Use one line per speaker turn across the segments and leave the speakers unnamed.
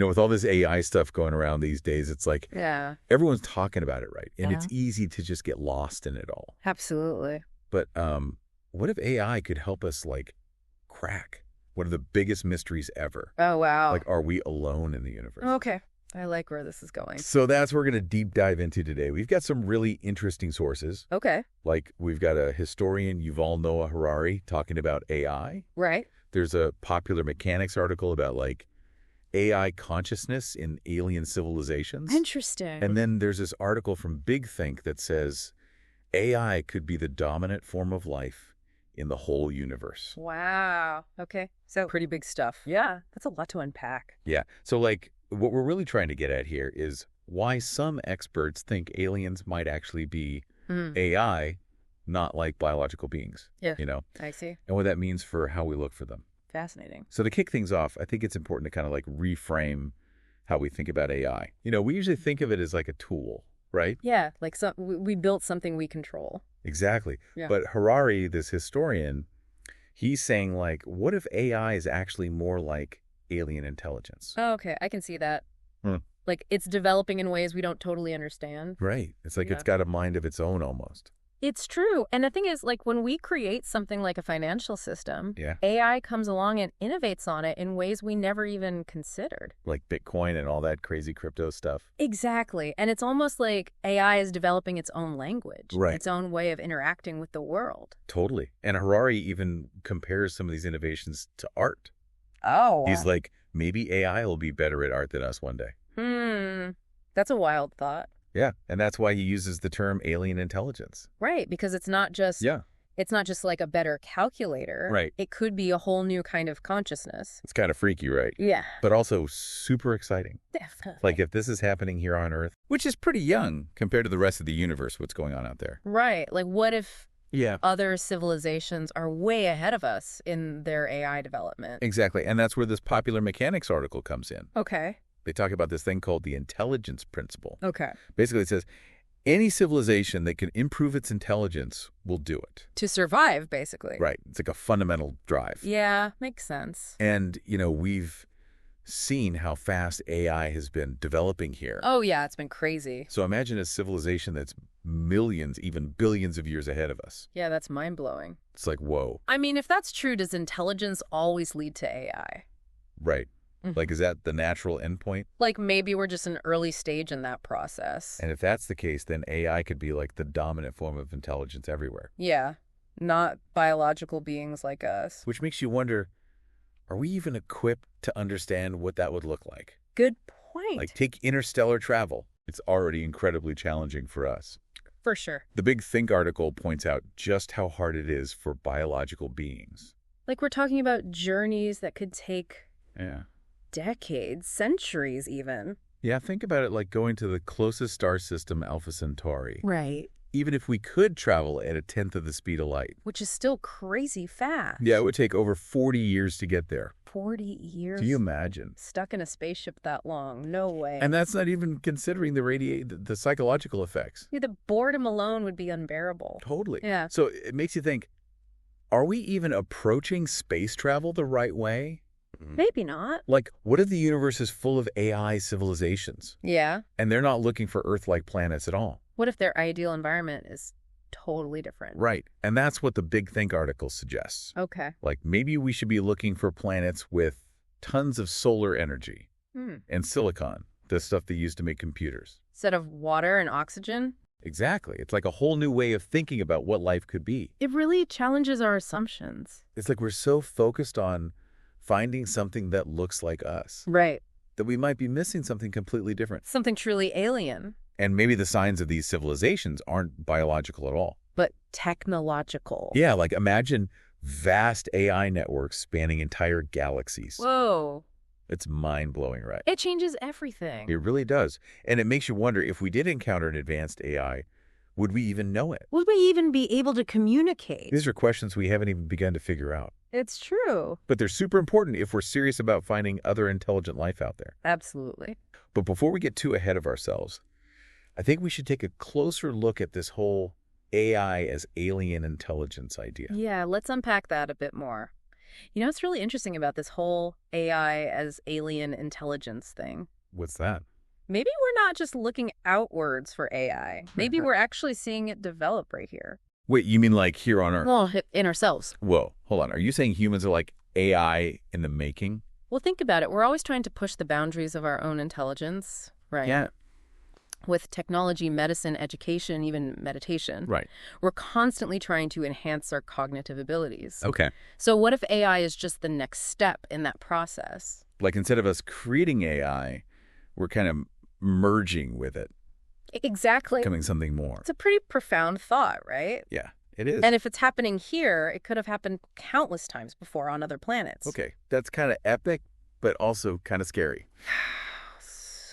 With all this AI stuff going around these days, it's like everyone's talking about it, right? And it's easy to just get lost in it all.
Absolutely.
But what if AI could help us, like, crack one of the biggest mysteries ever?
Oh, wow.
Like, are we alone in the universe?
Okay. I like where this is going.
So that's what we're going to deep dive into today. We've got some really interesting sources.
Okay.
Like, we've got a historian, Yuval Noah Harari, talking about AI.
Right.
There's a popular mechanics article about, like, AI consciousness in alien civilizations.
Interesting.
And then there's this article from Big Think that says AI could be the dominant form of life in the whole universe.
Wow. Okay. So pretty big stuff. Yeah. That's a lot to unpack.
Yeah. So, like, what we're really trying to get at here is why some experts think aliens might actually be AI, not like biological beings.
Yeah. I see.
And what that means for how we look for them.
Fascinating.
So to kick things off, I think it's important to kind of like reframe how we think about AI. We usually think of it as like a tool, right?
Yeah. Like we built something we control.
Exactly.
Yeah.
But Harari, this historian, he's saying, like, what if AI is actually more like alien intelligence?
Oh, okay. I can see that. Like, it's developing in ways we don't totally understand.
Right. It's like it's got a mind of its own almost.
It's true. And the thing is, like, when we create something like a financial system,
Yeah.
AI comes along and innovates on it in ways we never even considered.
Like Bitcoin and all that crazy crypto stuff.
Exactly. And it's almost like AI is developing its own language,
Right.
its own way of interacting with the world.
Totally. And Harari even compares some of these innovations to art.
Oh.
He's like, maybe AI will be better at art than us one day.
That's a wild thought.
Yeah, and that's why he uses the term alien intelligence.
Right, because it's not just like a better calculator.
Right.
It could be a whole new kind of consciousness.
It's kind of freaky, right?
Yeah.
But also super exciting.
Definitely.
Like, if this is happening here on Earth, which is pretty young compared to the rest of the universe, what's going on out there.
Right. Like, what if
Yeah.
other civilizations are way ahead of us in their AI development?
Exactly. And that's where this popular mechanics article comes in.
Okay.
They talk about this thing called the intelligence principle.
Okay.
Basically, it says any civilization that can improve its intelligence will do it.
To survive, basically.
Right. It's like a fundamental drive.
Yeah, makes sense.
And, we've seen how fast AI has been developing here.
Oh, yeah, it's been crazy.
So imagine a civilization that's millions, even billions of years ahead of us.
Yeah, that's mind-blowing.
It's like, whoa.
I mean, if that's true, does intelligence always lead to AI?
Right. Like, is that the natural endpoint?
Like, maybe we're just an early stage in that process.
And if that's the case, then AI could be like the dominant form of intelligence everywhere.
Yeah, not biological beings like us.
Which makes you wonder, are we even equipped to understand what that would look like?
Good point.
Like, take interstellar travel. It's already incredibly challenging for us.
For sure.
The Big Think article points out just how hard it is for biological beings.
Like, we're talking about journeys that could take decades, centuries even.
Yeah, think about it like going to the closest star system, Alpha Centauri.
Right.
Even if we could travel at 1/10 of the speed of light.
Which is still crazy fast.
Yeah, it would take over 40 years to get there.
40 years?
Do you imagine?
Stuck in a spaceship that long. No way.
And that's not even considering the psychological effects.
Yeah, the boredom alone would be unbearable.
Totally.
Yeah.
So it makes you think, are we even approaching space travel the right way?
Maybe not.
Like, what if the universe is full of AI civilizations?
Yeah.
And they're not looking for Earth-like planets at all?
What if their ideal environment is totally different?
Right. And that's what the Big Think article suggests.
Okay.
Like, maybe we should be looking for planets with tons of solar energy and silicon, the stuff they use to make computers.
Instead of water and oxygen?
Exactly. It's like a whole new way of thinking about what life could be.
It really challenges our assumptions.
It's like we're so focused on finding something that looks like us.
Right.
That we might be missing something completely different.
Something truly alien.
And maybe the signs of these civilizations aren't biological at all.
But technological.
Yeah, like imagine vast AI networks spanning entire galaxies.
Whoa.
It's mind-blowing, right?
It changes everything.
It really does. And it makes you wonder, if we did encounter an advanced AI, would we even know it?
Would we even be able to communicate?
These are questions we haven't even begun to figure out.
It's true.
But they're super important if we're serious about finding other intelligent life out there.
Absolutely.
But before we get too ahead of ourselves, I think we should take a closer look at this whole AI as alien intelligence idea.
Yeah, let's unpack that a bit more. You know what's really interesting about this whole AI as alien intelligence thing?
What's that?
Maybe we're not just looking outwards for AI. Maybe we're actually seeing it develop right here.
Wait, you mean like here on Earth?
Well, in ourselves.
Whoa, hold on. Are you saying humans are like AI in the making?
Well, think about it. We're always trying to push the boundaries of our own intelligence, right?
Yeah.
With technology, medicine, education, even meditation.
Right.
We're constantly trying to enhance our cognitive abilities.
Okay.
So what if AI is just the next step in that process?
Like instead of us creating AI, we're kind of merging with it.
Exactly.
Becoming something more.
It's a pretty profound thought, right?
Yeah, it is.
And if it's happening here, it could have happened countless times before on other planets.
Okay, that's kind of epic, but also kind of scary.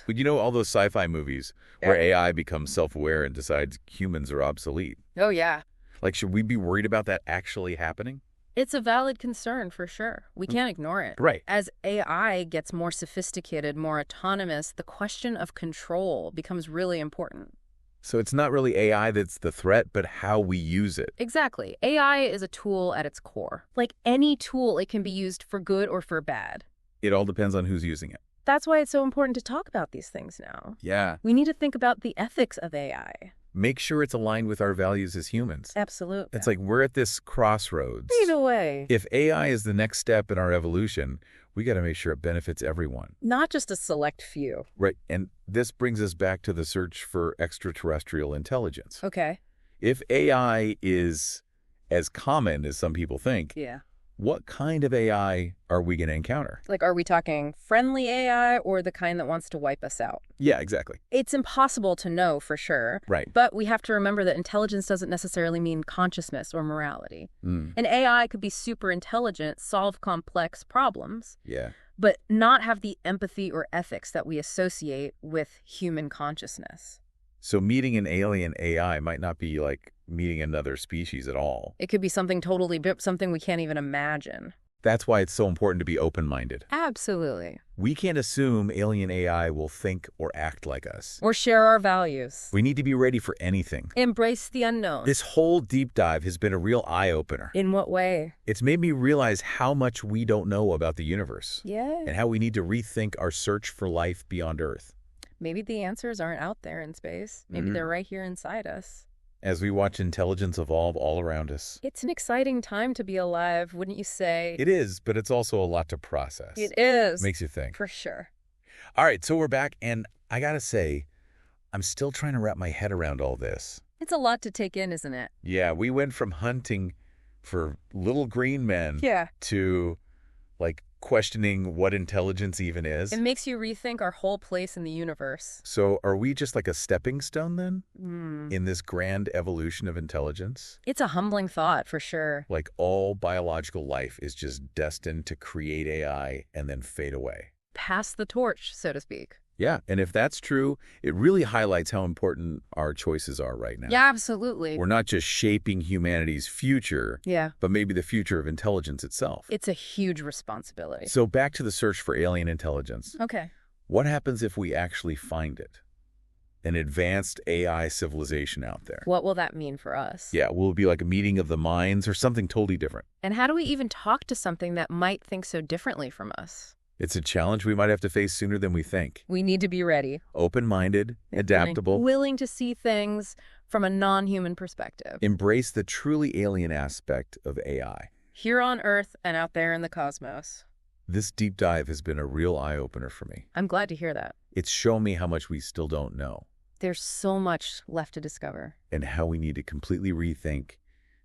But you know all those sci-fi movies where AI becomes self-aware and decides humans are obsolete?
Oh, yeah.
Like, should we be worried about that actually happening?
It's a valid concern for sure. We can't ignore it.
Right.
As AI gets more sophisticated, more autonomous, the question of control becomes really important.
So it's not really AI that's the threat, but how we use it.
Exactly. AI is a tool at its core. Like any tool, it can be used for good or for bad.
It all depends on who's using it.
That's why it's so important to talk about these things now.
Yeah.
We need to think about the ethics of AI.
Make sure it's aligned with our values as humans.
Absolutely.
It's like we're at this crossroads.
Either way.
If AI is the next step in our evolution, we got to make sure it benefits everyone.
Not just a select few.
Right. And this brings us back to the search for extraterrestrial intelligence.
Okay.
If AI is as common as some people think,
Yeah.
what kind of AI are we going to encounter?
Like, are we talking friendly AI or the kind that wants to wipe us out?
Yeah, exactly.
It's impossible to know for sure.
Right.
But we have to remember that intelligence doesn't necessarily mean consciousness or morality. An AI could be super intelligent, solve complex problems,
Yeah.
but not have the empathy or ethics that we associate with human consciousness.
So meeting an alien AI might not be like meeting another species at all.
It could be something totally, something we can't even imagine.
That's why it's so important to be open-minded.
Absolutely.
We can't assume alien AI will think or act like us.
Or share our values.
We need to be ready for anything.
Embrace the unknown.
This whole deep dive has been a real eye-opener.
In what way?
It's made me realize how much we don't know about the universe.
Yeah.
And how we need to rethink our search for life beyond Earth.
Maybe the answers aren't out there in space. Maybe they're right here inside us.
As we watch intelligence evolve all around us.
It's an exciting time to be alive, wouldn't you say?
It is, but it's also a lot to process.
It is.
Makes you think.
For sure.
All right, so we're back, and I gotta say, I'm still trying to wrap my head around all this.
It's a lot to take in, isn't it?
Yeah, we went from hunting for little green men to, like, questioning what intelligence even is.
It makes you rethink our whole place in the universe.
So are we just like a stepping stone then in this grand evolution of intelligence?
It's a humbling thought for sure.
Like all biological life is just destined to create AI and then fade away.
Pass the torch, so to speak.
Yeah, and if that's true, it really highlights how important our choices are right now.
Yeah, absolutely.
We're not just shaping humanity's future, but maybe the future of intelligence itself.
It's a huge responsibility.
So back to the search for alien intelligence.
Okay.
What happens if we actually find it? An advanced AI civilization out there.
What will that mean for us?
Yeah, will it be like a meeting of the minds or something totally different?
And how do we even talk to something that might think so differently from us?
It's a challenge we might have to face sooner than we think.
We need to be ready.
Open-minded, adaptable.
Willing to see things from a non-human perspective.
Embrace the truly alien aspect of AI.
Here on Earth and out there in the cosmos.
This deep dive has been a real eye-opener for me.
I'm glad to hear that.
It's shown me how much we still don't know.
There's so much left to discover.
And how we need to completely rethink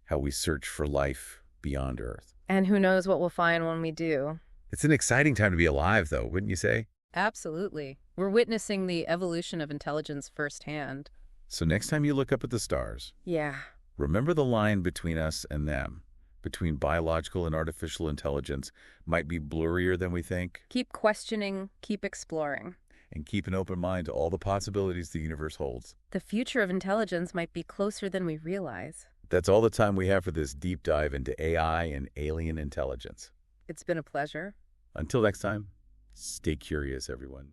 how we search for life beyond Earth.
And who knows what we'll find when we do.
It's an exciting time to be alive, though, wouldn't you say?
Absolutely. We're witnessing the evolution of intelligence firsthand.
So next time you look up at the stars, remember the line between us and them, between biological and artificial intelligence, might be blurrier than we think.
Keep questioning, keep exploring.
And keep an open mind to all the possibilities the universe holds.
The future of intelligence might be closer than we realize.
That's all the time we have for this deep dive into AI and alien intelligence.
It's been a pleasure.
Until next time, stay curious, everyone.